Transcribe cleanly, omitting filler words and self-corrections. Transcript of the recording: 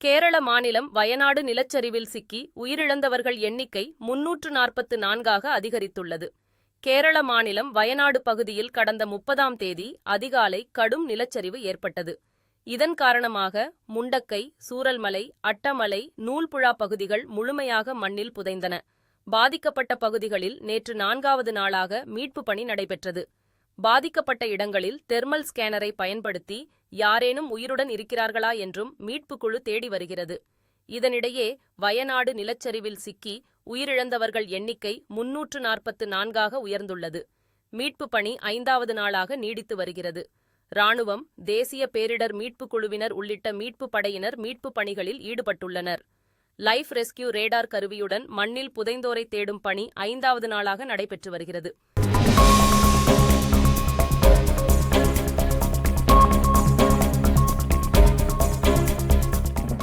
கேரள மாநிலம் வயநாடு நிலச்சரிவில் சிக்கி உயிரிழந்தவர்கள் எண்ணிக்கை 344ஆக அதிகரித்துள்ளது. கேரள மாநிலம் வயநாடு பகுதியில் கடந்த 30ஆம் தேதி அதிகாலை கடும் நிலச்சரிவு ஏற்பட்டது. இதன் காரணமாக முண்டக்கை, சூரல்மலை, அட்டமலை, நூல்புழா பகுதிகள் முழுமையாக மண்ணில் புதைந்தன. பாதிக்கப்பட்ட பகுதிகளில் நேற்று 4வது நாளாக மீட்பு பணி நடைபெற்றது. பாதிக்கப்பட்ட இடங்களில் தெர்மல் ஸ்கேனரை பயன்படுத்தி யாரேனும் உயிருடன் இருக்கிறார்களா என்றும் மீட்பு குழு தேடி வருகிறது. இதனிடையே வயநாடு நிலச்சரிவில் சிக்கி உயிரிழந்தவர்கள் எண்ணிக்கை 344ஆக உயர்ந்துள்ளது. மீட்பு பணி 5வது நாளாக நீடித்து வருகிறது. ராணுவம், தேசிய பேரிடர் மீட்பு குழுவினர் உள்ளிட்ட மீட்பு படையினர் மீட்பு பணிகளில் ஈடுபட்டுள்ளனர். லைஃப் ரெஸ்கியூ ரேடார் கருவியுடன் மண்ணில் புதைந்தோரை தேடும் பணி 5வது நாளாக நடைபெற்று வருகிறது.